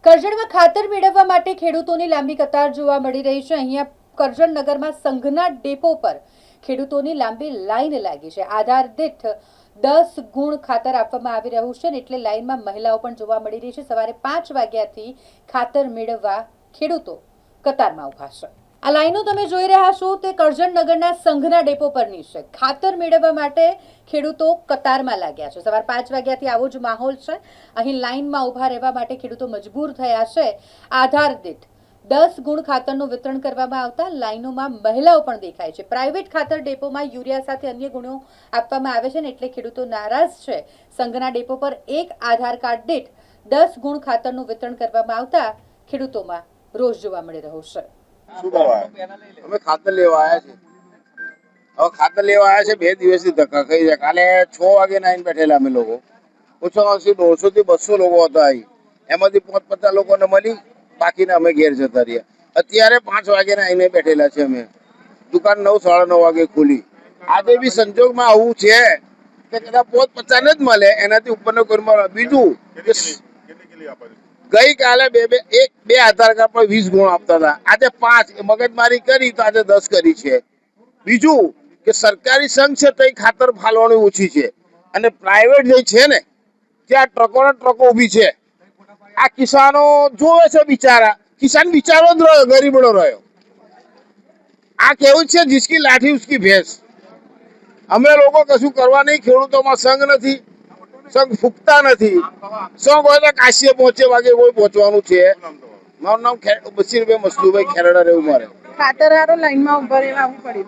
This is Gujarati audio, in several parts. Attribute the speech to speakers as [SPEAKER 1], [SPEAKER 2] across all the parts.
[SPEAKER 1] કરજણમાં ખાતર મેળવવા માટે ખેડૂતોની લાંબી કતાર જોવા મળી રહી છે। અહીંયા કરજણ નગરમાં સંઘના ડેપો પર ખેડૂતોની લાંબી લાઈન લાગી છે। આધાર દીઠ 10 ગુણ ખાતર આપવામાં આવી રહ્યું છે ને એટલે લાઈનમાં મહિલાઓ પણ જોવા મળી રહી છે। સવારે 5 વાગ્યાથી ખાતર મેળવવા ખેડૂતો કતારમાં ઊભા છે। આ લાઈનો તમે જોઈ રહ્યા છો તે કરજણ નગરના સંઘના ડેપો પરની છે। ખાતર મેળવવા માટે ખેડૂતો કતારમાં લાગ્યા છે। સવાર 5 વાગ્યાથી આવો જ માહોલ છે। અહીં લાઈનમાં ઊભા રહેવા માટે ખેડૂતો મજબૂર થયા છે। આધાર દીઠ 10 ગુણ ખાતરનું વિતરણ કરવામાં આવતા લાઈનોમાં મહિલાઓ પણ દેખાય છે। પ્રાઇવેટ ખાતર ડેપોમાં યુરિયા સાથે અન્ય ગુણો આપવામાં આવે છે ને એટલે ખેડૂતો નારાજ છે। સંઘના ડેપો પર એક આધાર કાર્ડ દીઠ 10 ગુણ ખાતરનું વિતરણ કરવામાં આવતા ખેડૂતોમાં રોષ જોવા મળી રહ્યો છે।
[SPEAKER 2] અમે ખાતર લેવા આવ્યા છે। હવે ખાતર લેવા આવ્યા છે 2 દિવસથી ધક્કા ખાઈ જાય। કાલે 6 વાગે નાઈને બેઠેલા અમે લોકો, ઓછામાં ઓછી 150 થી 200 લોકો હતા અહીં। એમાંથી 50 લોકોને મળી, બાકીના અમે ઘેર જતા રહ્યા। અત્યારે 5 વાગે આવીને બેઠેલા છે અમે। દુકાન 9 સાડા 9 વાગે ખુલી। આજે બી સંજોગમાં આવું છે કે કદાચ 50 ને જ મળે, એનાથી ઉપરનો કોઈ મળે। બીજું ગઈકાલે બે આધાર કાર્ડ પર 20 ગુણ આપતા હતા, આજે 5 મગજમારી કરી તો આજે 10 કરી છે। બીજું કે સરકારી સંઘ છે તો ખાતર ફાલવાની ઓછી છે અને પ્રાઇવેટ જે છે ને ત્યાં ટ્રકો ઊભી છે। આ કિસાનો જોવે છે, બિચારા કિસાન બિચારો જ રહ્યો, ગરીબડો રહ્યો। આ કેવું છે જીસકી લાઠી ઉસકી ભેંસ। અમે લોકો કશું કરવા નહીં, ખેડૂતોમાં સંઘ નથી, સંઘ ફૂકતા નથી। સંઘ હોય તો કાશીએ પહોંચે વાગે કોઈ પહોંચવાનું છે। મારું નામ બશીરભાઈ મસલુભાઈ ખેરડા રહેવું મારે।
[SPEAKER 3] ખાતર હારો લાઈનમાં ઉભા રહેવું પડ્યું।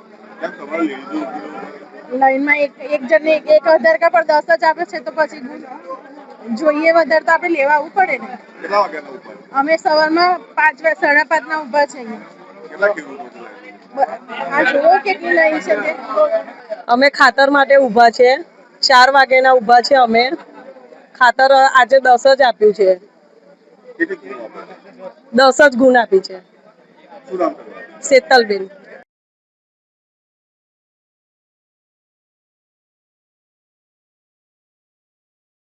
[SPEAKER 3] લાઈનમાં એક જણને એક આધાર કાર્ડ પર 10 જ આપે છે તો પછી જોઈએ વધારે તો આપણે લેવા આવવું પડે ને। અમે સવારમાં 5 સાડા 5 ના ઉભા છે। આ જોવો કેટલી લાઈન છે તે।
[SPEAKER 4] અમે ખાતર માટે ઊભા છે, 4 વાગ્યાના ઊભા છે અમે। ખાતર આજે 10 જ આપ્યું છે, 10 જ ગુણ આપી છે। શેતલબેન।